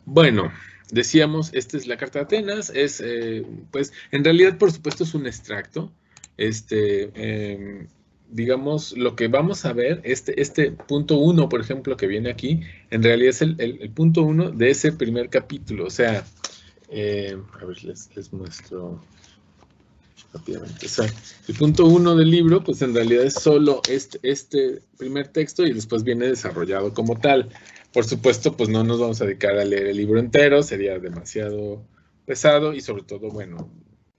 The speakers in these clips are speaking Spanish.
Bueno, decíamos, esta es la Carta de Atenas, pues, en realidad, por supuesto, es un extracto. Digamos, lo que vamos a ver, este punto 1, por ejemplo, que viene aquí, en realidad es el punto 1 de ese primer capítulo. O sea, a ver, les muestro rápidamente. O sea, el punto 1 del libro, pues en realidad es solo este primer texto y después viene desarrollado como tal. Por supuesto, pues no nos vamos a dedicar a leer el libro entero, sería demasiado pesado y sobre todo, bueno,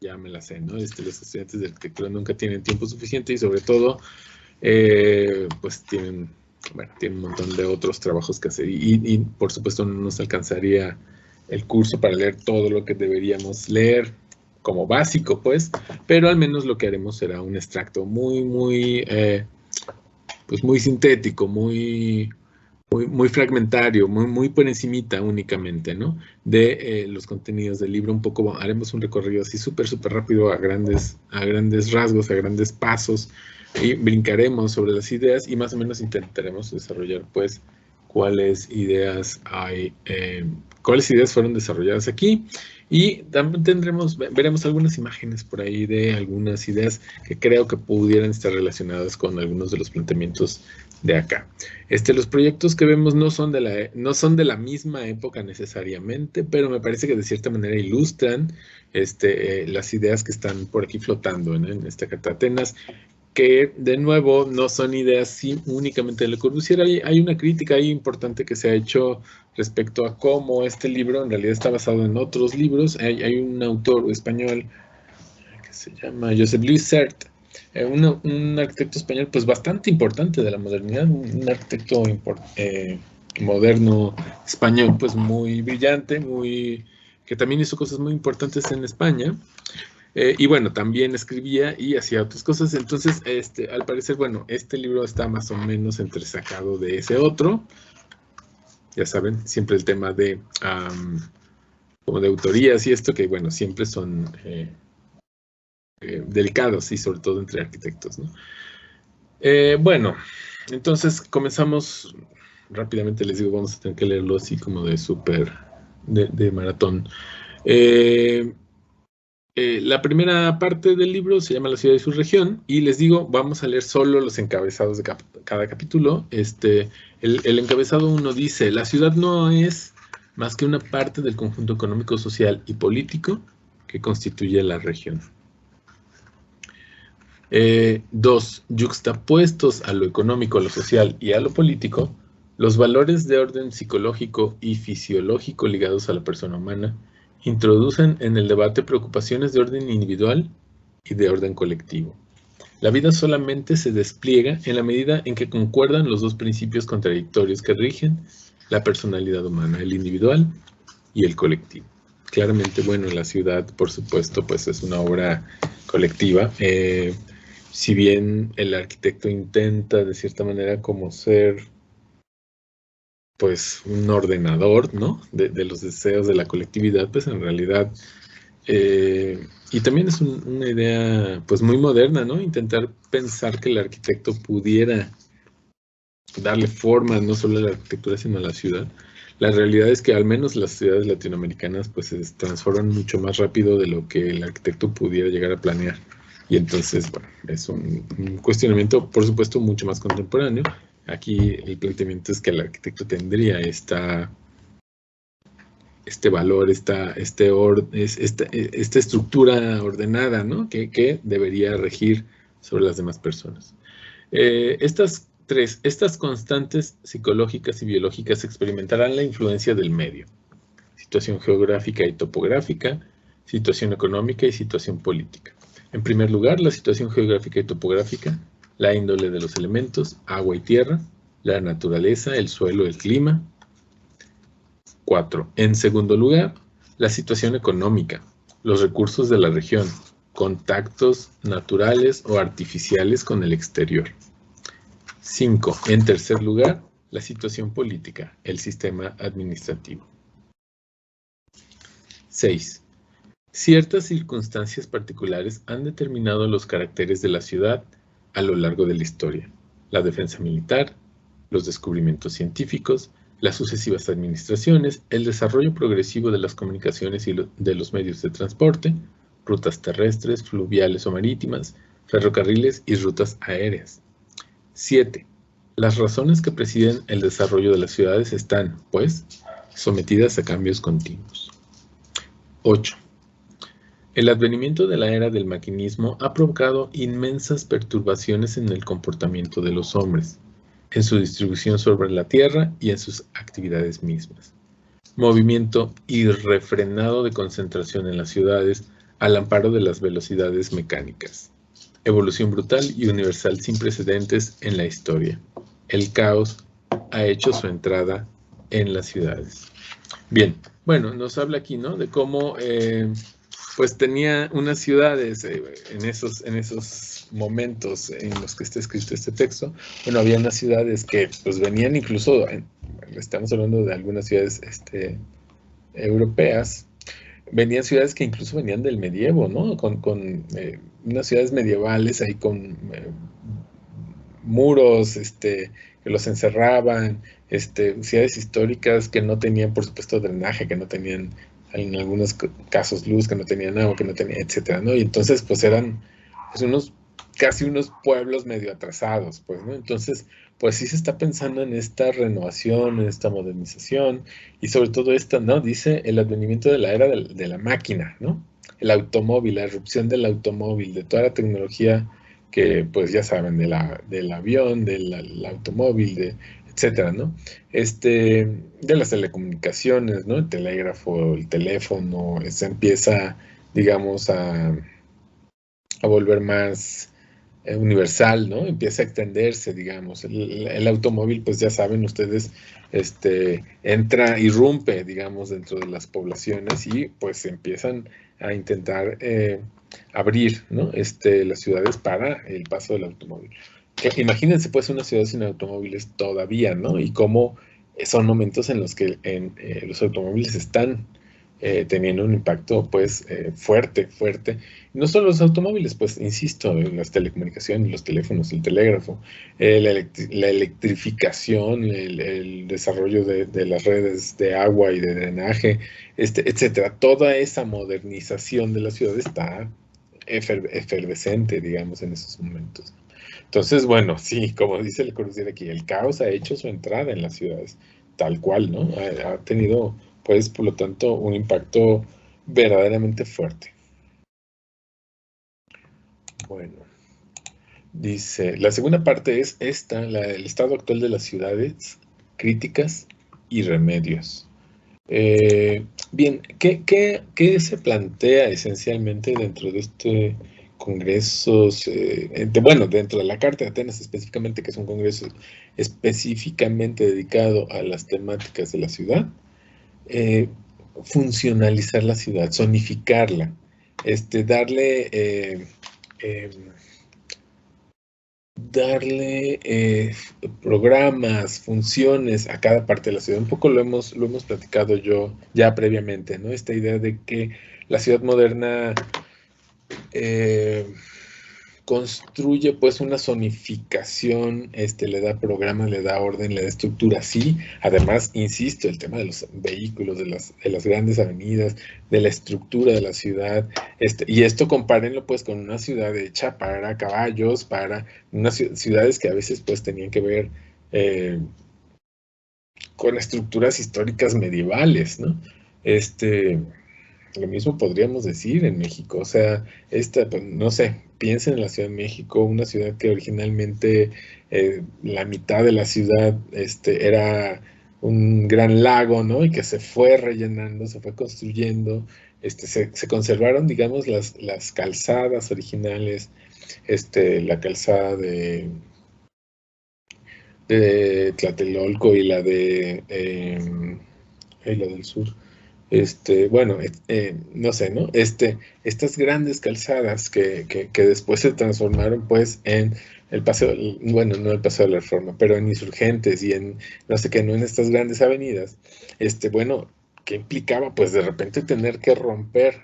ya me la sé, ¿no? Los estudiantes de arquitectura nunca tienen tiempo suficiente y sobre todo, pues tienen un montón de otros trabajos que hacer y por supuesto no nos alcanzaría el curso para leer todo lo que deberíamos leer como básico, pues, pero al menos lo que haremos será un extracto pues muy sintético, muy fragmentario, muy por encimita únicamente, ¿no? De los contenidos del libro. Un poco haremos un recorrido así súper rápido a grandes rasgos, a grandes pasos, y brincaremos sobre las ideas y más o menos intentaremos desarrollar, pues, cuáles ideas fueron desarrolladas aquí. Y también veremos algunas imágenes por ahí de algunas ideas que creo que pudieran estar relacionadas con algunos de los planteamientos de acá. Los proyectos que vemos no son de la misma época necesariamente, pero me parece que de cierta manera ilustran las ideas que están por aquí flotando en esta Carta de Atenas, que de nuevo no son ideas únicamente de Le Corbusier. Hay una crítica ahí importante que se ha hecho respecto a cómo este libro en realidad está basado en otros libros. Hay un autor español que se llama Josep Lluís Sert, un arquitecto español pues bastante importante de la modernidad, un arquitecto moderno español pues muy brillante, que también hizo cosas muy importantes en España. Y bueno, también escribía y hacía otras cosas. Entonces, al parecer, bueno, este libro está más o menos entresacado de ese otro. Ya saben, siempre el tema de como de autorías y esto, que bueno, siempre son delicados y sobre todo entre arquitectos, ¿no? Bueno, entonces comenzamos rápidamente. Les digo, vamos a tener que leerlo así como de maratón. La primera parte del libro se llama La ciudad y su región, y les digo, vamos a leer solo los encabezados de cada capítulo. El encabezado 1 dice: la ciudad no es más que una parte del conjunto económico, social y político que constituye la región. 2. Yuxtapuestos a lo económico, a lo social y a lo político, los valores de orden psicológico y fisiológico ligados a la persona humana introducen en el debate preocupaciones de orden individual y de orden colectivo. La vida solamente se despliega en la medida en que concuerdan los dos principios contradictorios que rigen la personalidad humana, el individual y el colectivo. Claramente, bueno, la ciudad, por supuesto, pues es una obra colectiva. Si bien el arquitecto intenta de cierta manera como ser pues un ordenador, ¿no? De los deseos de la colectividad, pues en realidad, y también es una idea pues muy moderna, ¿no? Intentar pensar que el arquitecto pudiera darle forma no solo a la arquitectura sino a la ciudad. La realidad es que al menos las ciudades latinoamericanas pues se transforman mucho más rápido de lo que el arquitecto pudiera llegar a planear. Y entonces, bueno, es un cuestionamiento, por supuesto, mucho más contemporáneo. Aquí el planteamiento es que el arquitecto tendría este valor, esta estructura ordenada, ¿no? Que debería regir sobre las demás personas. Estas constantes psicológicas y biológicas experimentarán la influencia del medio: situación geográfica y topográfica, situación económica y situación política. En primer lugar, la situación geográfica y topográfica, la índole de los elementos, agua y tierra, la naturaleza, el suelo, el clima. 4. En segundo lugar, la situación económica, los recursos de la región, contactos naturales o artificiales con el exterior. 5. En tercer lugar, la situación política, el sistema administrativo. 6. Ciertas circunstancias particulares han determinado los caracteres de la ciudad a lo largo de la historia: la defensa militar, los descubrimientos científicos, las sucesivas administraciones, el desarrollo progresivo de las comunicaciones y de los medios de transporte, rutas terrestres, fluviales o marítimas, ferrocarriles y rutas aéreas. 7. Las razones que presiden el desarrollo de las ciudades están, pues, sometidas a cambios continuos. 8. El advenimiento de la era del maquinismo ha provocado inmensas perturbaciones en el comportamiento de los hombres, en su distribución sobre la tierra y en sus actividades mismas. Movimiento irrefrenado de concentración en las ciudades al amparo de las velocidades mecánicas. Evolución brutal y universal sin precedentes en la historia. El caos ha hecho su entrada en las ciudades. Bien, bueno, nos habla aquí, ¿no? De cómo, pues tenía unas ciudades en esos momentos en los que está escrito este texto. Bueno, había unas ciudades que, pues, venían incluso, estamos hablando de algunas ciudades europeas, venían ciudades que incluso venían del medievo, ¿no? Con unas ciudades medievales ahí con muros que los encerraban, ciudades históricas que no tenían, por supuesto, drenaje, que no tenían, en algunos casos, luz, que no tenían agua, que no tenían, etcétera, ¿no? Y entonces, pues, eran pues, casi unos pueblos medio atrasados, pues, ¿no? Entonces, pues sí se está pensando en esta renovación, en esta modernización, y sobre todo esta, ¿no? Dice el advenimiento de la era de la máquina, ¿no? El automóvil, la irrupción del automóvil, de toda la tecnología que, pues, ya saben, del avión, del automóvil, etcétera, ¿no? De las telecomunicaciones, ¿no? El telégrafo, el teléfono, se empieza, digamos, a volver más universal, ¿no? Empieza a extenderse, digamos. El automóvil, pues ya saben ustedes, irrumpe, digamos, dentro de las poblaciones y pues empiezan a intentar abrir, ¿no? Las ciudades para el paso del automóvil. Imagínense, pues, una ciudad sin automóviles todavía, ¿no? Y cómo son momentos en los que los automóviles están teniendo un impacto, pues, fuerte. No solo los automóviles, pues, insisto, en las telecomunicaciones, los teléfonos, el telégrafo, la electrificación, el desarrollo de las redes de agua y de drenaje, etcétera. Toda esa modernización de la ciudad está efervescente, digamos, en esos momentos. Entonces, bueno, sí, como dice el Corbusier aquí, el caos ha hecho su entrada en las ciudades, tal cual, ¿no? Ha tenido, pues, por lo tanto, un impacto verdaderamente fuerte. Bueno, dice, la segunda parte es esta, el estado actual de las ciudades, críticas y remedios. Bien, ¿qué se plantea esencialmente dentro de este congreso? Bueno, dentro de la Carta de Atenas específicamente, que es un congreso específicamente dedicado a las temáticas de la ciudad, funcionalizar la ciudad, zonificarla, darle programas, funciones a cada parte de la ciudad. Un poco lo hemos platicado yo ya previamente, ¿no? Esta idea de que la ciudad moderna construye, pues, una zonificación, le da programas, le da orden, le da estructura, sí. Además, insisto, el tema de los vehículos, de las grandes avenidas, de la estructura de la ciudad, y esto compárenlo, pues, con una ciudad hecha para caballos, para unas ciudades que a veces, pues, tenían que ver con estructuras históricas medievales, ¿no? Lo mismo podríamos decir en México, o sea, pues, no sé, piensen en la Ciudad de México, una ciudad que originalmente la mitad de la ciudad era un gran lago, ¿no? Y que se fue rellenando, se fue construyendo, se conservaron, digamos, las calzadas originales, la calzada de Tlatelolco y la la del sur. Bueno, no sé, ¿no? Estas grandes calzadas que después se transformaron, pues, en el paseo, bueno, no el Paseo de la Reforma, pero en Insurgentes y en, no sé qué, no en estas grandes avenidas, bueno, que implicaba, pues, de repente tener que romper,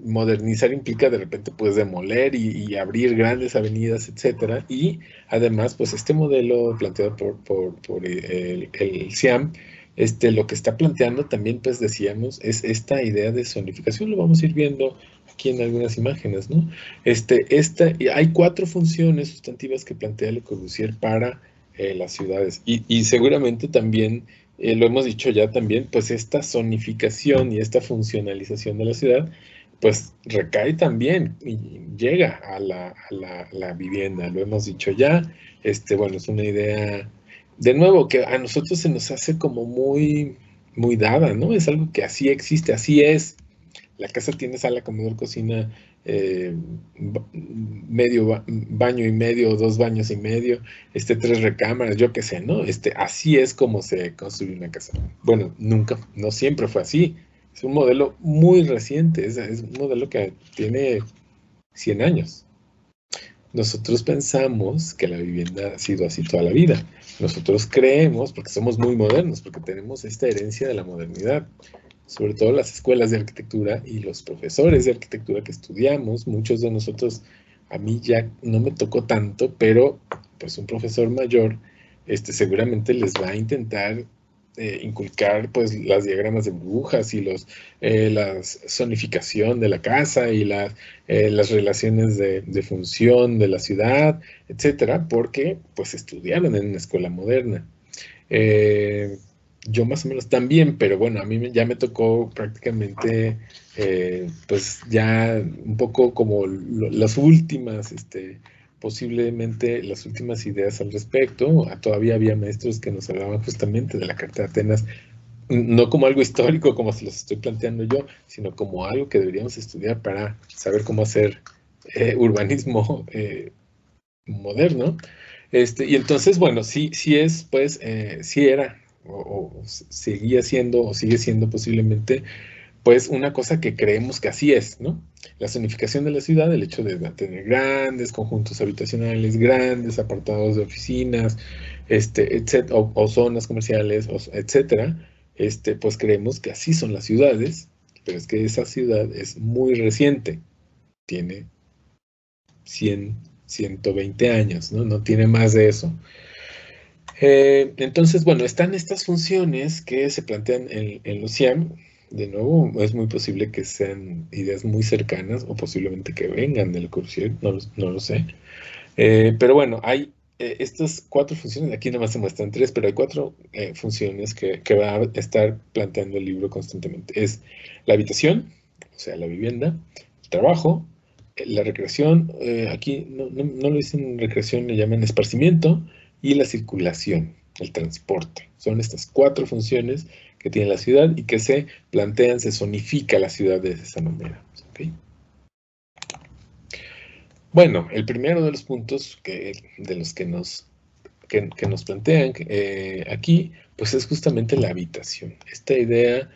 modernizar implica de repente pues demoler y abrir grandes avenidas, etcétera. Y además pues este modelo planteado por el CIAM, lo que está planteando también pues decíamos es esta idea de zonificación. Lo vamos a ir viendo aquí en algunas imágenes, ¿no? Y hay 4 funciones sustantivas que plantea Le Corbusier para las ciudades y seguramente también lo hemos dicho ya también, pues esta zonificación y esta funcionalización de la ciudad pues recae también y llega a la vivienda, lo hemos dicho ya. Bueno, es una idea, de nuevo, que a nosotros se nos hace como muy dada, ¿no? Es algo que así existe, así es. La casa tiene sala, comedor, cocina, medio baño y medio, 2 baños y medio, 3 recámaras, yo qué sé, ¿no? Así es como se construye una casa. Bueno, nunca, no siempre fue así. Es un modelo muy reciente, es un modelo que tiene 100 años. Nosotros pensamos que la vivienda ha sido así toda la vida. Nosotros creemos, porque somos muy modernos, porque tenemos esta herencia de la modernidad, sobre todo las escuelas de arquitectura y los profesores de arquitectura que estudiamos, muchos de nosotros, a mí ya no me tocó tanto, pero pues un profesor mayor seguramente les va a intentar inculcar pues las diagramas de burbujas y la zonificación de la casa y las relaciones de función de la ciudad, etcétera, porque pues estudiaron en una escuela moderna. Yo más o menos también, pero bueno, a mí ya me tocó prácticamente, pues ya un poco como las últimas, posiblemente las últimas ideas al respecto. Todavía había maestros que nos hablaban justamente de la Carta de Atenas, no como algo histórico como se los estoy planteando yo, sino como algo que deberíamos estudiar para saber cómo hacer urbanismo moderno. Y entonces, bueno, sí es, pues, sí era, o seguía siendo, o sigue siendo posiblemente, pues, una cosa que creemos que así es, ¿no? La zonificación de la ciudad, el hecho de tener grandes conjuntos habitacionales, grandes apartados de oficinas, o zonas comerciales, etcétera, pues creemos que así son las ciudades, pero es que esa ciudad es muy reciente, tiene 120 años, ¿no? No tiene más de eso. Entonces, bueno, están estas funciones que se plantean en los CIAM. De nuevo, es muy posible que sean ideas muy cercanas o posiblemente que vengan del Corbusier, no lo sé. Pero bueno, hay estas 4 funciones, aquí nomás se muestran 3, pero hay 4 funciones que va a estar planteando el libro constantemente. Es la habitación, o sea, la vivienda, el trabajo, la recreación, aquí no lo dicen recreación, le llaman esparcimiento, y la circulación, el transporte. Son estas 4 funciones que tiene la ciudad y que se plantean, se zonifica la ciudad de esa manera. ¿Okay? Bueno, el primero de los puntos de los que nos plantean aquí, pues es justamente la habitación. Esta idea,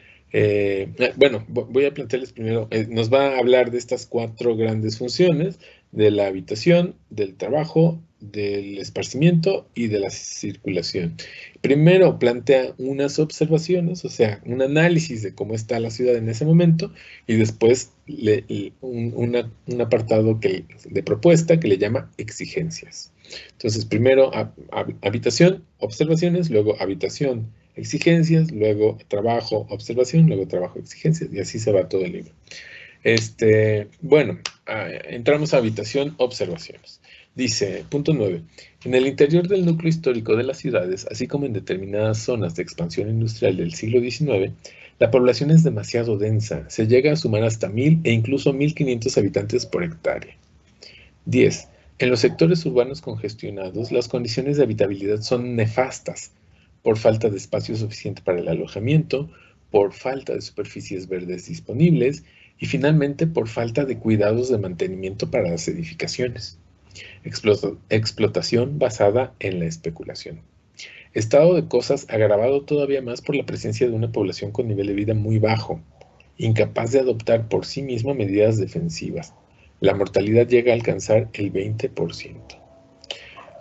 bueno, voy a plantearles primero, nos va a hablar de estas 4 grandes funciones, de la habitación, del trabajo, del esparcimiento y de la circulación. Primero plantea unas observaciones, o sea, un análisis de cómo está la ciudad en ese momento, y después un apartado de propuesta que le llama exigencias. Entonces, primero habitación, observaciones, luego habitación, exigencias, luego trabajo, observación, luego trabajo, exigencias, y así se va todo el libro. Bueno, entramos a habitación, observaciones. Dice, punto 9. En el interior del núcleo histórico de las ciudades, así como en determinadas zonas de expansión industrial del siglo XIX, la población es demasiado densa. Se llega a sumar hasta 1.000 e incluso 1.500 habitantes por hectárea. 10. En los sectores urbanos congestionados, las condiciones de habitabilidad son nefastas por falta de espacio suficiente para el alojamiento, por falta de superficies verdes disponibles y finalmente por falta de cuidados de mantenimiento para las edificaciones. Explotación basada en la especulación. Estado de cosas agravado todavía más por la presencia de una población con nivel de vida muy bajo, incapaz de adoptar por sí misma medidas defensivas. La mortalidad llega a alcanzar el 20%.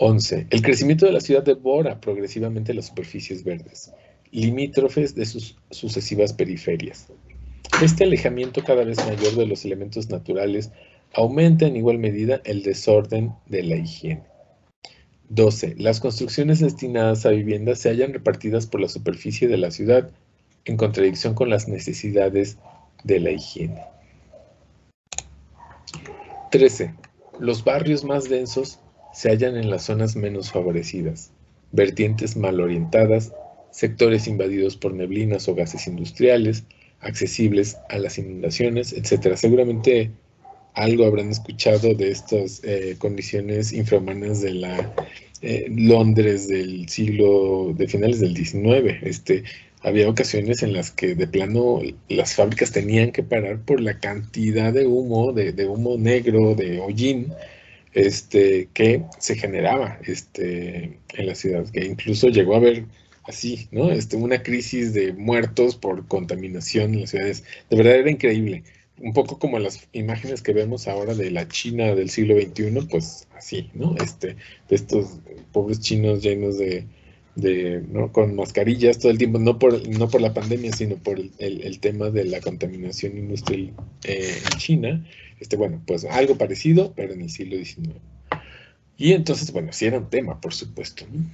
11. El crecimiento de la ciudad devora progresivamente las superficies verdes, limítrofes de sus sucesivas periferias. Este alejamiento cada vez mayor de los elementos naturales aumenta en igual medida el desorden de la higiene. 12. Las construcciones destinadas a viviendas se hallan repartidas por la superficie de la ciudad, en contradicción con las necesidades de la higiene. 13. Los barrios más densos se hallan en las zonas menos favorecidas, vertientes mal orientadas, sectores invadidos por neblinas o gases industriales, accesibles a las inundaciones, etc. Seguramente algo habrán escuchado de estas condiciones infrahumanas de la Londres del siglo, de finales del XIX. Había ocasiones en las que de plano las fábricas tenían que parar por la cantidad de humo, de humo negro, de hollín, que se generaba en la ciudad, que incluso llegó a haber así, ¿no? Una crisis de muertos por contaminación en las ciudades. De verdad era increíble. Un poco como las imágenes que vemos ahora de la China del siglo XXI, pues así, ¿no? De estos pobres chinos llenos ¿no? Con mascarillas todo el tiempo, no por la pandemia, sino por el tema de la contaminación industrial en China. Bueno, pues algo parecido, pero en el siglo XIX. Y entonces, bueno, sí era un tema, por supuesto, ¿no?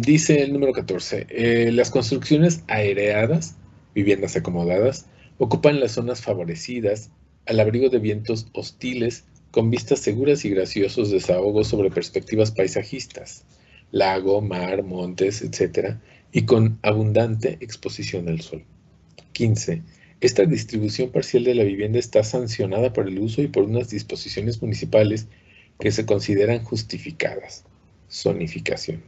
Dice el número 14, las construcciones aireadas, viviendas acomodadas, ocupan las zonas favorecidas, al abrigo de vientos hostiles, con vistas seguras y graciosos desahogos sobre perspectivas paisajistas, lago, mar, montes, etc., y con abundante exposición al sol. 15. Esta distribución parcial de la vivienda está sancionada por el uso y por unas disposiciones municipales que se consideran justificadas. Zonificación.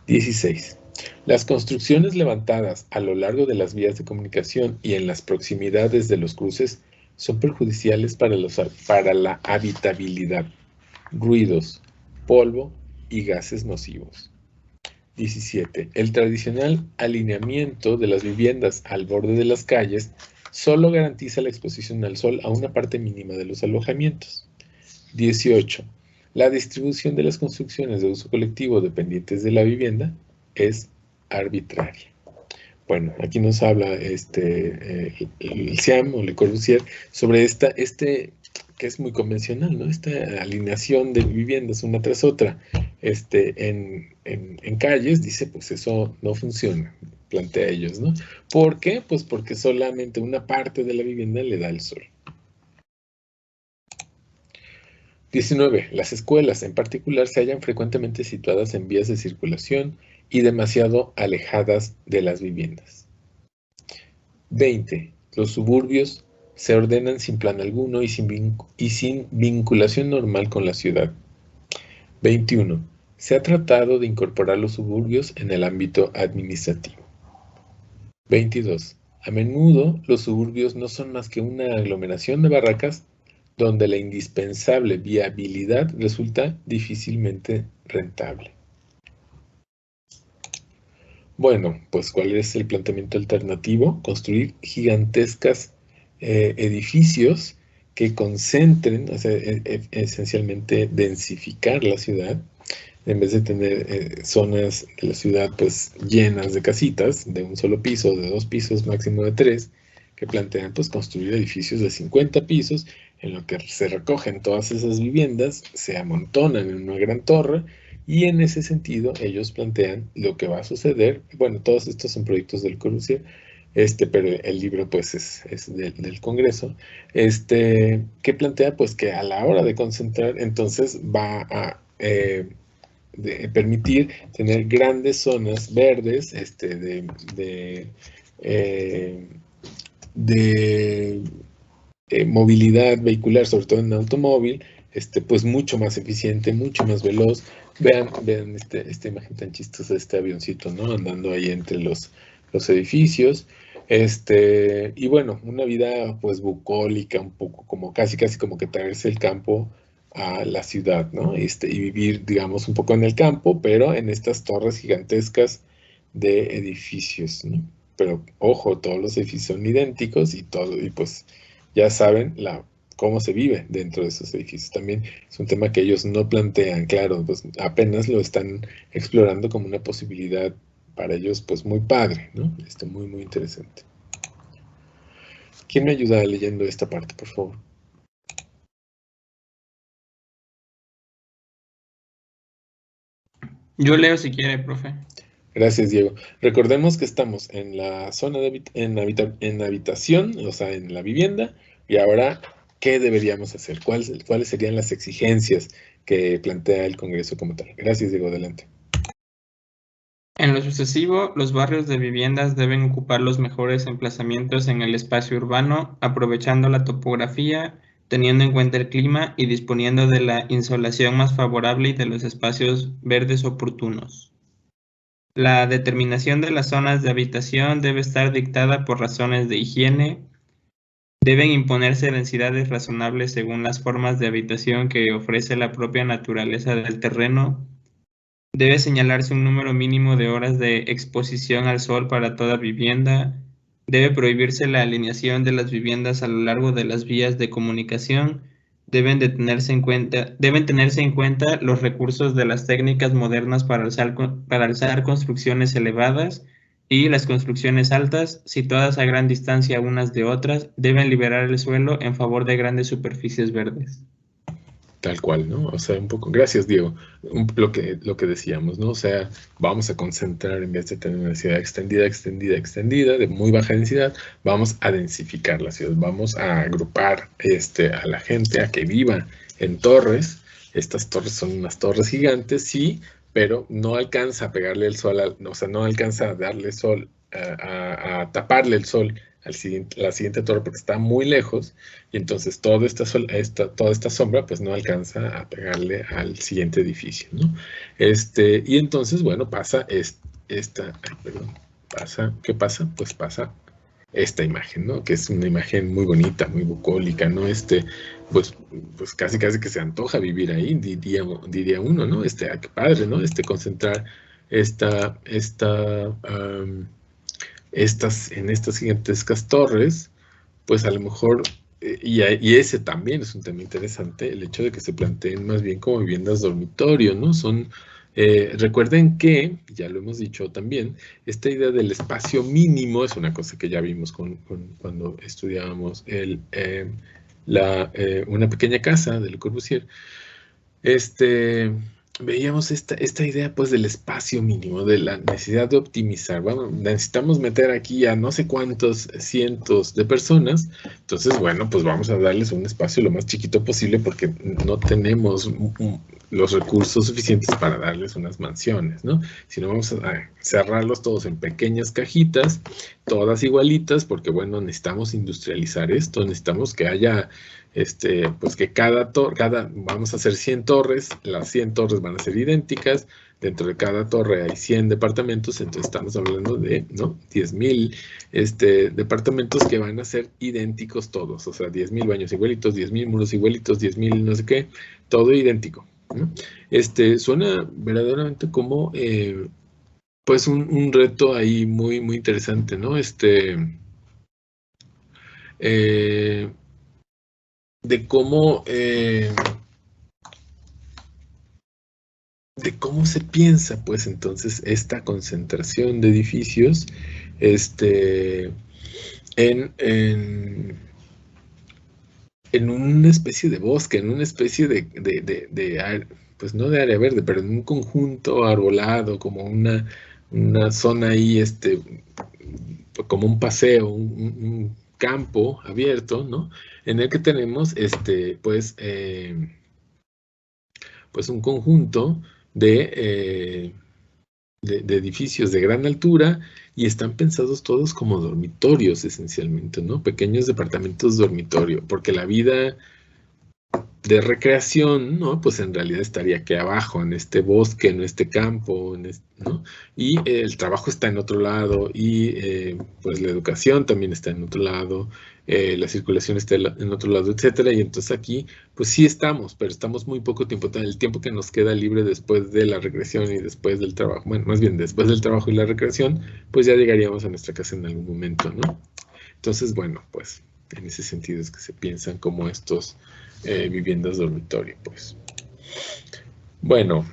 16. Las construcciones levantadas a lo largo de las vías de comunicación y en las proximidades de los cruces son perjudiciales para la habitabilidad, ruidos, polvo y gases nocivos. 17. El tradicional alineamiento de las viviendas al borde de las calles solo garantiza la exposición al sol a una parte mínima de los alojamientos. 18. La distribución de las construcciones de uso colectivo dependientes de la vivienda es arbitraria. Bueno, aquí nos habla el Siam o Le Corbusier sobre que es muy convencional, ¿no? Esta alineación de viviendas una tras otra en calles, dice, pues eso no funciona, plantea ellos, ¿no? ¿Por qué? Pues porque solamente una parte de la vivienda le da el sol. 19. Las escuelas, en particular, se hallan frecuentemente situadas en vías de circulación y demasiado alejadas de las viviendas. 20. Los suburbios se ordenan sin plan alguno y sin vinculación normal con la ciudad. 21. Se ha tratado de incorporar los suburbios en el ámbito administrativo. 22. A menudo los suburbios no son más que una aglomeración de barracas donde la indispensable viabilidad resulta difícilmente rentable. Bueno, pues ¿cuál es el planteamiento alternativo? Construir gigantescas edificios que concentren, o sea, esencialmente densificar la ciudad, en vez de tener zonas de la ciudad pues llenas de casitas de un solo piso, de 2 pisos, máximo de 3, que plantean pues construir edificios de 50 pisos, en lo que se recogen todas esas viviendas, se amontonan en una gran torre, y en ese sentido ellos plantean lo que va a suceder. Bueno, todos estos son proyectos del Corbusier, pero el libro pues es del Congreso, que plantea pues que a la hora de concentrar, entonces va a permitir tener grandes zonas verdes, movilidad vehicular, sobre todo en automóvil, pues mucho más eficiente, mucho más veloz. Vean esta imagen tan chistosa de este avioncito, ¿no? Andando ahí entre los edificios. Y bueno, una vida pues bucólica, un poco como casi como que traerse el campo a la ciudad, ¿no? Y vivir, digamos, un poco en el campo, pero en estas torres gigantescas de edificios, ¿no? Pero ojo, todos los edificios son idénticos y pues ya saben cómo se vive dentro de esos edificios. También es un tema que ellos no plantean, claro, pues apenas lo están explorando como una posibilidad para ellos, pues muy padre, ¿no? Muy, muy interesante. ¿Quién me ayuda leyendo esta parte, por favor? Yo leo si quiere, profe. Gracias, Diego. Recordemos que estamos en la zona de en habitación, o sea, en la vivienda, y ahora, ¿qué deberíamos hacer? ¿Cuáles serían las exigencias que plantea el Congreso como tal? Gracias, Diego, adelante. En lo sucesivo, los barrios de viviendas deben ocupar los mejores emplazamientos en el espacio urbano, aprovechando la topografía, teniendo en cuenta el clima y disponiendo de la insolación más favorable y de los espacios verdes oportunos. La determinación de las zonas de habitación debe estar dictada por razones de higiene. Deben imponerse densidades razonables según las formas de habitación que ofrece la propia naturaleza del terreno. Debe señalarse un número mínimo de horas de exposición al sol para toda vivienda. Debe prohibirse la alineación de las viviendas a lo largo de las vías de comunicación. Deben tenerse en cuenta los recursos de las técnicas modernas para alzar construcciones elevadas y las construcciones altas, situadas a gran distancia unas de otras, deben liberar el suelo en favor de grandes superficies verdes. Tal cual, ¿no? O sea, un poco, gracias, Diego. Lo que decíamos, ¿no? O sea, vamos a concentrar, en vez de tener una ciudad extendida, de muy baja densidad, vamos a densificar la ciudad, vamos a agrupar a la gente a que viva en torres. Estas torres son unas torres gigantes, sí, pero no alcanza a pegarle el sol, o sea, no alcanza a darle sol, a taparle el sol la siguiente torre porque está muy lejos, y entonces toda esta sombra pues no alcanza a pegarle al siguiente edificio, ¿no? Y entonces, bueno, ¿qué pasa? Pues pasa esta imagen, ¿no? Que es una imagen muy bonita, muy bucólica, ¿no? Pues casi que se antoja vivir ahí, diría uno, ¿no? Qué padre, ¿no? Concentrar en estas gigantescas torres, pues a lo mejor, y ese también es un tema interesante, el hecho de que se planteen más bien como viviendas dormitorio, ¿no? Recuerden que, ya lo hemos dicho también, esta idea del espacio mínimo es una cosa que ya vimos cuando estudiábamos una pequeña casa de Le Corbusier. Veíamos esta idea pues del espacio mínimo, de la necesidad de optimizar. Bueno, necesitamos meter aquí a no sé cuántos cientos de personas, entonces bueno, pues vamos a darles un espacio lo más chiquito posible porque no tenemos los recursos suficientes para darles unas mansiones, ¿no? Si no, vamos a cerrarlos todos en pequeñas cajitas, todas igualitas, porque bueno, necesitamos industrializar esto, necesitamos que haya pues que vamos a hacer 100 torres, las 100 torres van a ser idénticas, dentro de cada torre hay 100 departamentos, entonces estamos hablando de, ¿no? 10,000 departamentos que van a ser idénticos todos, o sea, 10,000 baños igualitos, 10,000 muros igualitos, 10,000 no sé qué, todo idéntico, ¿no? Suena verdaderamente como, pues, un reto ahí muy, muy interesante, ¿no? De cómo se piensa, pues, entonces, esta concentración de edificios, en una especie de bosque, en una especie pues no de área verde, pero en un conjunto arbolado, como una zona ahí, como un paseo, un campo abierto, ¿no? En el que tenemos, pues un conjunto de edificios de gran altura y están pensados todos como dormitorios esencialmente, ¿no? Pequeños departamentos dormitorio, porque la vida de recreación, ¿no? Pues en realidad estaría aquí abajo, en este bosque, en este campo, ¿no? Y el trabajo está en otro lado y pues la educación también está en otro lado, la circulación está en otro lado, etcétera. Y entonces aquí, pues sí estamos, pero estamos muy poco tiempo, el tiempo que nos queda libre después de la recreación y después del trabajo, bueno, más bien después del trabajo y la recreación, pues ya llegaríamos a nuestra casa en algún momento, ¿no? Entonces, bueno, pues en ese sentido es que se piensan como estos viviendas dormitorio, pues. Bueno,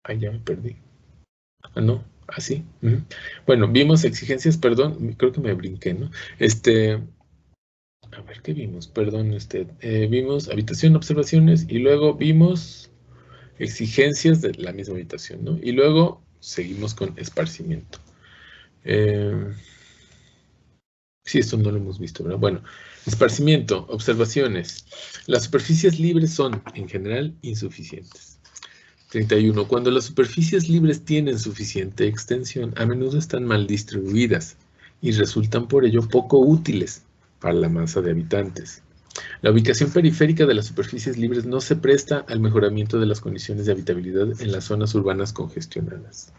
ahí ya me perdí. Ah, no, Así. Bueno, vimos exigencias, perdón, creo que me brinqué, ¿no? A ver, ¿qué vimos? Perdón, vimos habitación, observaciones, y luego vimos exigencias de la misma habitación, ¿no? Y luego seguimos con esparcimiento. Sí, esto no lo hemos visto, ¿verdad? Bueno, esparcimiento, observaciones. Las superficies libres son, en general, insuficientes. 31. Cuando las superficies libres tienen suficiente extensión, a menudo están mal distribuidas y resultan por ello poco útiles para la masa de habitantes. La ubicación periférica de las superficies libres no se presta al mejoramiento de las condiciones de habitabilidad en las zonas urbanas congestionadas.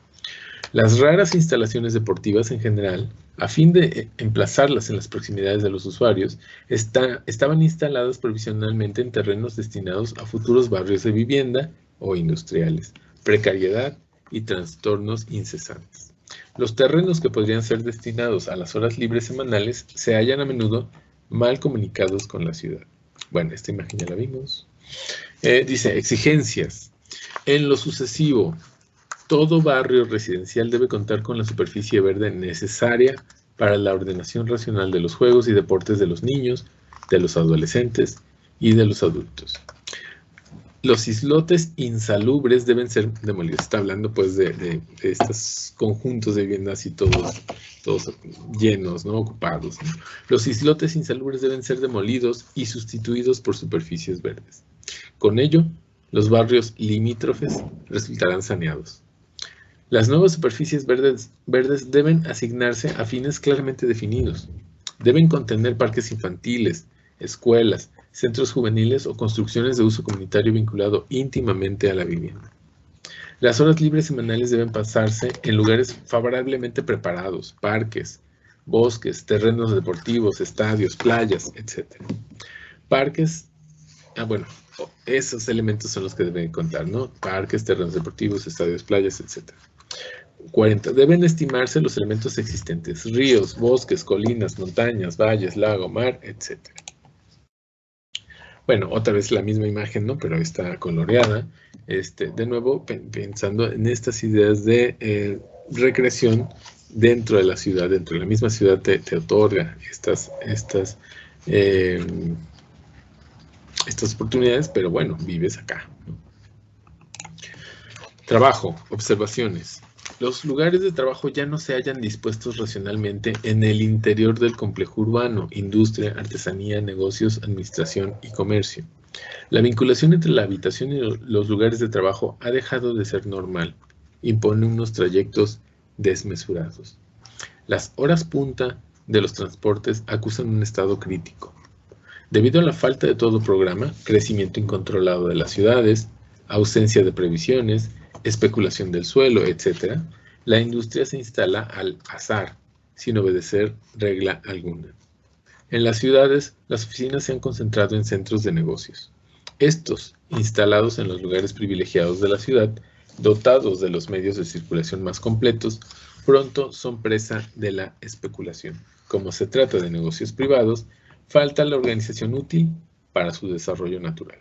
Las raras instalaciones deportivas en general, a fin de emplazarlas en las proximidades de los usuarios, estaban instaladas provisionalmente en terrenos destinados a futuros barrios de vivienda o industriales, precariedad y trastornos incesantes. Los terrenos que podrían ser destinados a las horas libres semanales se hallan a menudo mal comunicados con la ciudad. Bueno, esta imagen ya la vimos. Dice, exigencias. En lo sucesivo, todo barrio residencial debe contar con la superficie verde necesaria para la ordenación racional de los juegos y deportes de los niños, de los adolescentes y de los adultos. Los islotes insalubres deben ser demolidos. Está hablando pues de estos conjuntos de viviendas y todos llenos, ¿no? Ocupados, ¿no? Los islotes insalubres deben ser demolidos y sustituidos por superficies verdes. Con ello, los barrios limítrofes resultarán saneados. Las nuevas superficies verdes deben asignarse a fines claramente definidos. Deben contener parques infantiles, escuelas, centros juveniles o construcciones de uso comunitario vinculado íntimamente a la vivienda. Las horas libres semanales deben pasarse en lugares favorablemente preparados, parques, bosques, terrenos deportivos, estadios, playas, etc. Parques, bueno, esos elementos son los que deben contar, ¿no? Parques, terrenos deportivos, estadios, playas, etc. 40. Deben estimarse los elementos existentes, ríos, bosques, colinas, montañas, valles, lago, mar, etc. Bueno, otra vez la misma imagen, ¿no? Pero está coloreada. De nuevo, pensando en estas ideas de recreación dentro de la ciudad, dentro de la misma ciudad te otorga estas oportunidades, pero bueno, vives acá, ¿no? Trabajo, observaciones. Los lugares de trabajo ya no se hallan dispuestos racionalmente en el interior del complejo urbano, industria, artesanía, negocios, administración y comercio. La vinculación entre la habitación y los lugares de trabajo ha dejado de ser normal. Impone unos trayectos desmesurados. Las horas punta de los transportes acusan un estado crítico. Debido a la falta de todo programa, crecimiento incontrolado de las ciudades, ausencia de previsiones, especulación del suelo, etc., la industria se instala al azar, sin obedecer regla alguna. En las ciudades, las oficinas se han concentrado en centros de negocios. Estos, instalados en los lugares privilegiados de la ciudad, dotados de los medios de circulación más completos, pronto son presa de la especulación. Como se trata de negocios privados, falta la organización útil para su desarrollo natural.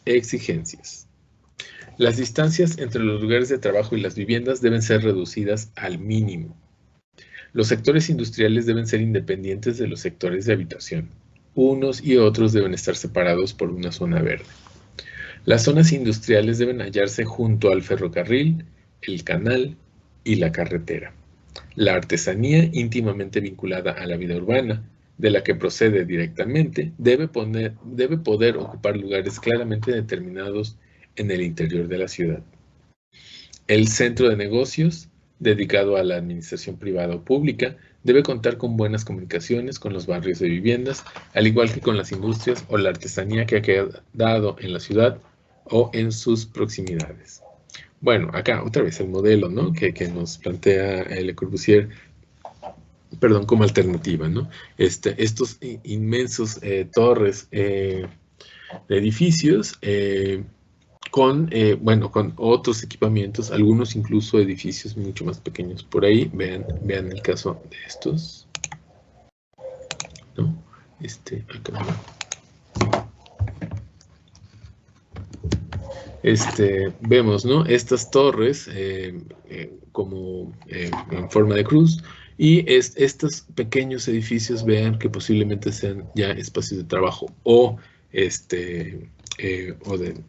Exigencias. Las distancias entre los lugares de trabajo y las viviendas deben ser reducidas al mínimo. Los sectores industriales deben ser independientes de los sectores de habitación. Unos y otros deben estar separados por una zona verde. Las zonas industriales deben hallarse junto al ferrocarril, el canal y la carretera. La artesanía, íntimamente vinculada a la vida urbana, de la que procede directamente, debe poder ocupar lugares claramente determinados en el interior de la ciudad. El centro de negocios, dedicado a la administración privada o pública, debe contar con buenas comunicaciones con los barrios de viviendas, al igual que con las industrias o la artesanía que ha quedado en la ciudad o en sus proximidades. Bueno, acá otra vez el modelo, ¿no? que nos plantea Le Corbusier, perdón, como alternativa, ¿no? Estos inmensos torres de edificios con otros equipamientos, algunos incluso edificios mucho más pequeños por ahí. Vean el caso de estos, ¿no? Acá. vemos, ¿no? Estas torres como en forma de cruz, y estos pequeños edificios, vean que posiblemente sean ya espacios de trabajo o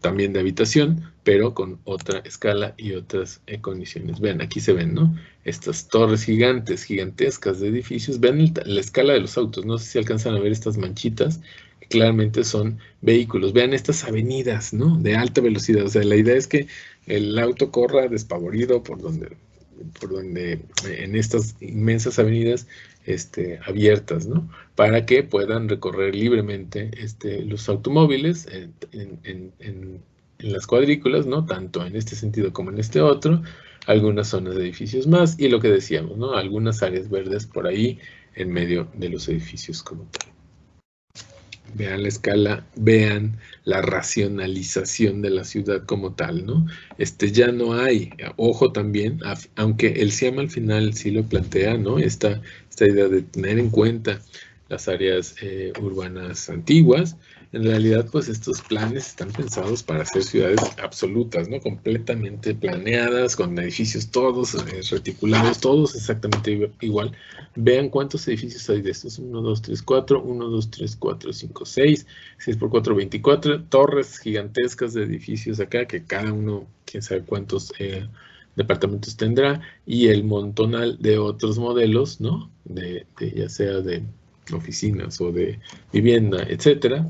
también de habitación, pero con otra escala y otras condiciones. Vean, aquí se ven, ¿no? Estas torres gigantescas de edificios. Vean la escala de los autos. No sé si alcanzan a ver estas manchitas, que claramente son vehículos. Vean estas avenidas, ¿no? De alta velocidad. O sea, la idea es que el auto corra despavorido por donde en estas inmensas avenidas abiertas, ¿no? Para que puedan recorrer libremente los automóviles en las cuadrículas, ¿no? Tanto en este sentido como en este otro, algunas zonas de edificios más, y lo que decíamos, ¿no? Algunas áreas verdes por ahí en medio de los edificios como tal. Vean la escala, vean la racionalización de la ciudad como tal, ¿no? Ya no hay, ojo también, aunque el CIAM al final sí lo plantea, ¿no? Esta idea de tener en cuenta las áreas urbanas antiguas. En realidad, pues estos planes están pensados para hacer ciudades absolutas, ¿no? Completamente planeadas, con edificios todos reticulados, todos exactamente igual. Vean cuántos edificios hay de estos. 1, 2, 3, 4, 1, 2, 3, 4, 5, 6, 6 por 4, 24. Torres gigantescas de edificios acá, que cada uno, quién sabe cuántos departamentos tendrá, y el montonal de otros modelos, ¿no? Ya sea de oficinas o de vivienda, etcétera.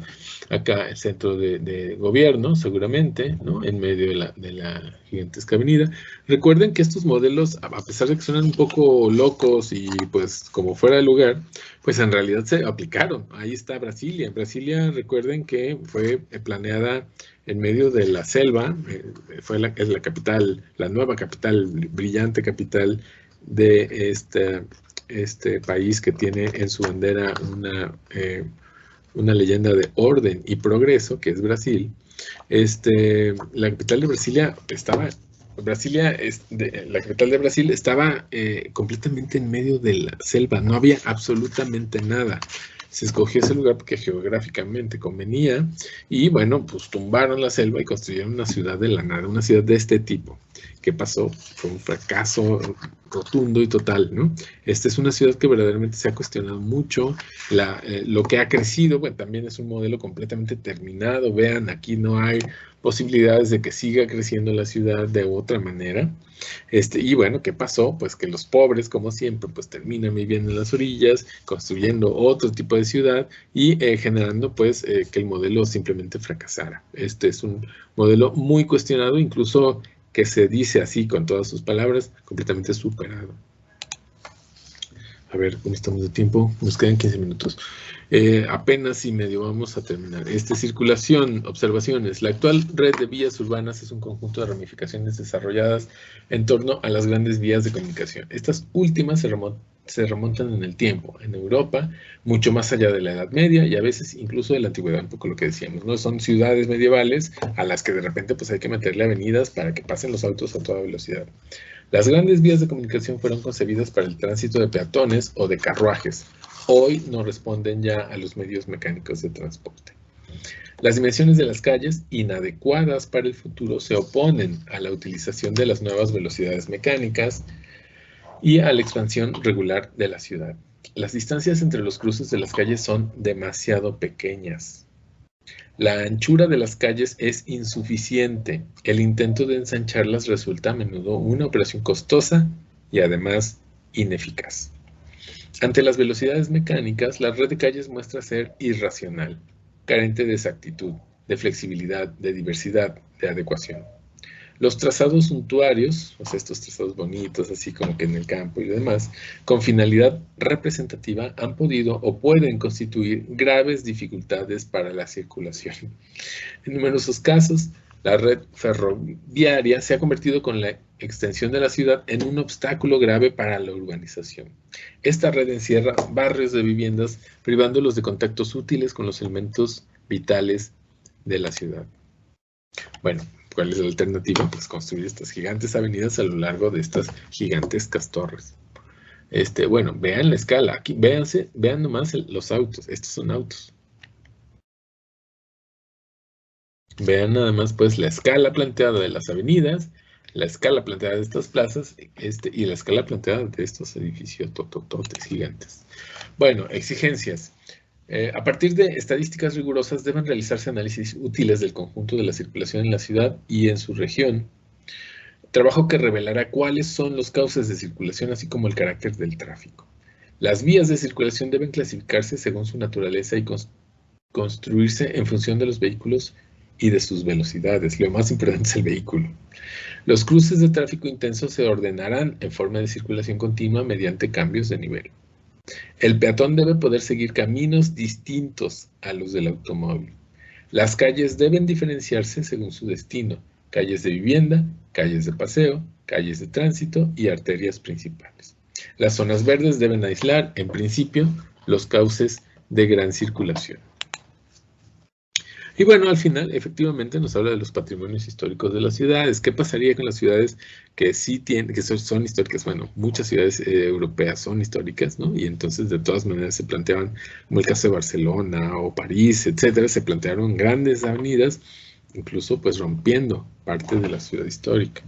Acá el centro de gobierno, seguramente, ¿no? En medio de la gigantesca avenida. Recuerden que estos modelos, a pesar de que suenan un poco locos y pues como fuera de lugar, pues en realidad se aplicaron. Ahí está Brasilia. Brasilia, recuerden que fue planeada en medio de la selva, es la capital, la nueva capital, brillante capital de este país que tiene en su bandera una leyenda de orden y progreso, que es Brasil. La capital de Brasilia la capital de Brasil estaba completamente en medio de la selva, no había absolutamente nada. Se escogió ese lugar porque geográficamente convenía, y bueno, pues tumbaron la selva y construyeron una ciudad de la nada, una ciudad de este tipo. ¿Qué pasó? Fue un fracaso rotundo y total, ¿no? Esta es una ciudad que verdaderamente se ha cuestionado mucho, lo que ha crecido, bueno, también es un modelo completamente terminado. Vean, aquí no hay posibilidades de que siga creciendo la ciudad de otra manera. Y bueno, ¿qué pasó? Pues que los pobres, como siempre, pues terminan viviendo en las orillas, construyendo otro tipo de ciudad y generando pues que el modelo simplemente fracasara. Este es un modelo muy cuestionado, incluso que se dice así con todas sus palabras, completamente superado. A ver, ¿cómo estamos de tiempo? Nos quedan 15 minutos. Apenas y medio vamos a terminar. Circulación, observaciones. La actual red de vías urbanas es un conjunto de ramificaciones desarrolladas en torno a las grandes vías de comunicación. Estas últimas se remontan en el tiempo, en Europa, mucho más allá de la Edad Media y a veces incluso de la Antigüedad, un poco lo que decíamos, ¿no? Son ciudades medievales a las que de repente pues hay que meterle avenidas para que pasen los autos a toda velocidad. Las grandes vías de comunicación fueron concebidas para el tránsito de peatones o de carruajes. Hoy no responden ya a los medios mecánicos de transporte. Las dimensiones de las calles, inadecuadas para el futuro, se oponen a la utilización de las nuevas velocidades mecánicas y a la expansión regular de la ciudad. Las distancias entre los cruces de las calles son demasiado pequeñas. La anchura de las calles es insuficiente. El intento de ensancharlas resulta a menudo una operación costosa y además ineficaz. Ante las velocidades mecánicas, la red de calles muestra ser irracional, carente de exactitud, de flexibilidad, de diversidad, de adecuación. Los trazados suntuarios, o sea, estos trazados bonitos, así como que en el campo y demás, con finalidad representativa, han podido o pueden constituir graves dificultades para la circulación. En numerosos casos, la red ferroviaria se ha convertido con la extensión de la ciudad en un obstáculo grave para la urbanización. Esta red encierra barrios de viviendas, privándolos de contactos útiles con los elementos vitales de la ciudad. Bueno, ¿cuál es la alternativa? Pues construir estas gigantes avenidas a lo largo de estas gigantescas torres. Bueno, vean la escala. Aquí, vean nomás los autos. Estos son autos. Vean nada más pues la escala planteada de las avenidas, la escala planteada de estas plazas y la escala planteada de estos edificios totototes gigantes. Bueno, exigencias. A partir de estadísticas rigurosas deben realizarse análisis útiles del conjunto de la circulación en la ciudad y en su región. Trabajo que revelará cuáles son los cauces de circulación, así como el carácter del tráfico. Las vías de circulación deben clasificarse según su naturaleza y construirse en función de los vehículos y de sus velocidades. Lo más importante es el vehículo. Los cruces de tráfico intenso se ordenarán en forma de circulación continua mediante cambios de nivel. El peatón debe poder seguir caminos distintos a los del automóvil. Las calles deben diferenciarse según su destino: calles de vivienda, calles de paseo, calles de tránsito y arterias principales. Las zonas verdes deben aislar, en principio, los cauces de gran circulación. Y bueno, al final, efectivamente, nos habla de los patrimonios históricos de las ciudades. ¿Qué pasaría con las ciudades que sí tienen, que son históricas? Bueno, muchas ciudades europeas son históricas, ¿no? Y entonces, de todas maneras, se planteaban, como el caso de Barcelona o París, etcétera, se plantearon grandes avenidas, incluso pues rompiendo parte de la ciudad histórica.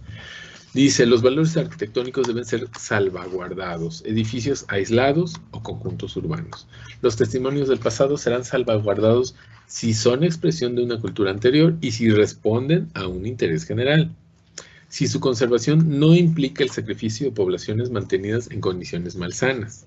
Dice, los valores arquitectónicos deben ser salvaguardados, edificios aislados o conjuntos urbanos. Los testimonios del pasado serán salvaguardados si son expresión de una cultura anterior y si responden a un interés general. Si su conservación no implica el sacrificio de poblaciones mantenidas en condiciones malsanas.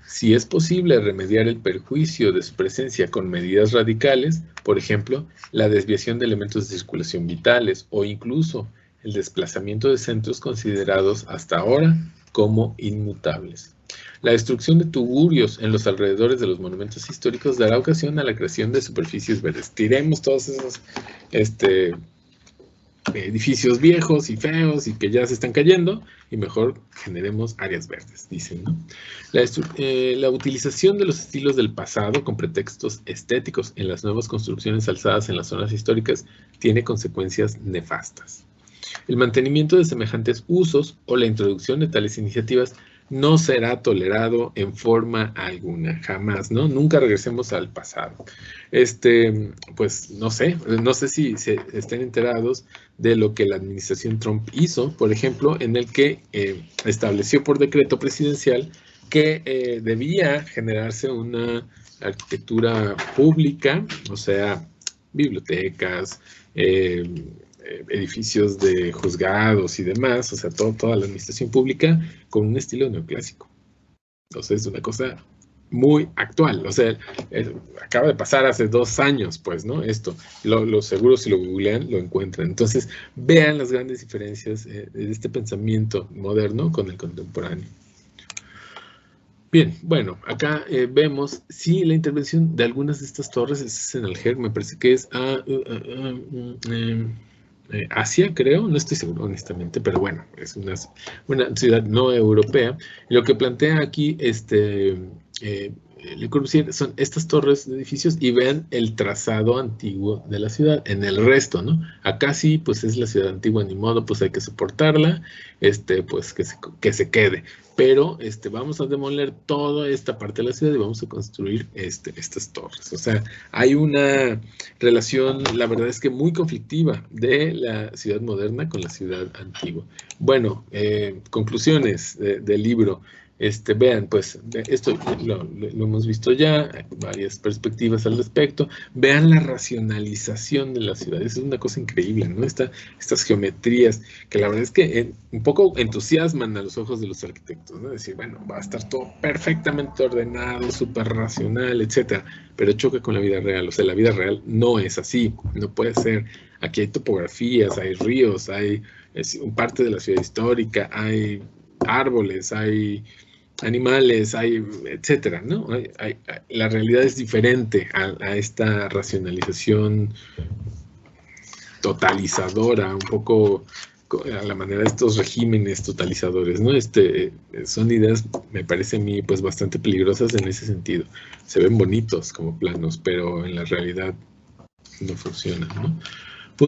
Si es posible remediar el perjuicio de su presencia con medidas radicales, por ejemplo, la desviación de elementos de circulación vitales o incluso el desplazamiento de centros considerados hasta ahora como inmutables. La destrucción de tugurios en los alrededores de los monumentos históricos dará ocasión a la creación de superficies verdes. Tiremos todos esos edificios viejos y feos y que ya se están cayendo y mejor generemos áreas verdes, dicen, ¿no? La utilización de los estilos del pasado con pretextos estéticos en las nuevas construcciones alzadas en las zonas históricas tiene consecuencias nefastas. El mantenimiento de semejantes usos o la introducción de tales iniciativas no será tolerado en forma alguna, jamás, ¿no? Nunca regresemos al pasado. Pues no sé si se estén enterados de lo que la administración Trump hizo, por ejemplo, en el que estableció por decreto presidencial que debía generarse una arquitectura pública, o sea, bibliotecas, edificios de juzgados y demás, o sea, toda la administración pública con un estilo neoclásico. Entonces, es una cosa muy actual, o sea, acaba de pasar hace 2 años, pues, ¿no? Esto, lo seguro si lo googlean, lo encuentran. Entonces, vean las grandes diferencias de este pensamiento moderno con el contemporáneo. Bien, bueno, acá vemos, sí, la intervención de algunas de estas torres es en Alger, me parece que es Asia, creo, no estoy seguro honestamente, pero bueno, es una ciudad no europea. Y lo que plantea aquí Le Corbusier son estas torres de edificios y vean el trazado antiguo de la ciudad en el resto, ¿no? Acá sí, pues es la ciudad antigua, ni modo, pues hay que soportarla, pues que se quede. Pero vamos a demoler toda esta parte de la ciudad y vamos a construir estas torres. O sea, hay una relación, la verdad es que muy conflictiva de la ciudad moderna con la ciudad antigua. Bueno, conclusiones del libro. Vean, pues, esto lo hemos visto ya, hay varias perspectivas al respecto. Vean la racionalización de la ciudad, es una cosa increíble, ¿no? Estas geometrías que la verdad es que un poco entusiasman a los ojos de los arquitectos, ¿no? Decir, bueno, va a estar todo perfectamente ordenado, súper racional, etcétera, pero choca con la vida real. O sea, la vida real no es así, no puede ser. Aquí hay topografías, hay ríos, hay parte de la ciudad histórica, hay árboles, hay animales, hay, etcétera, ¿no? La realidad es diferente a esta racionalización totalizadora, un poco a la manera de estos regímenes totalizadores, ¿no? Son ideas, me parece a mí, pues bastante peligrosas en ese sentido. Se ven bonitos como planos, pero en la realidad no funcionan, ¿no?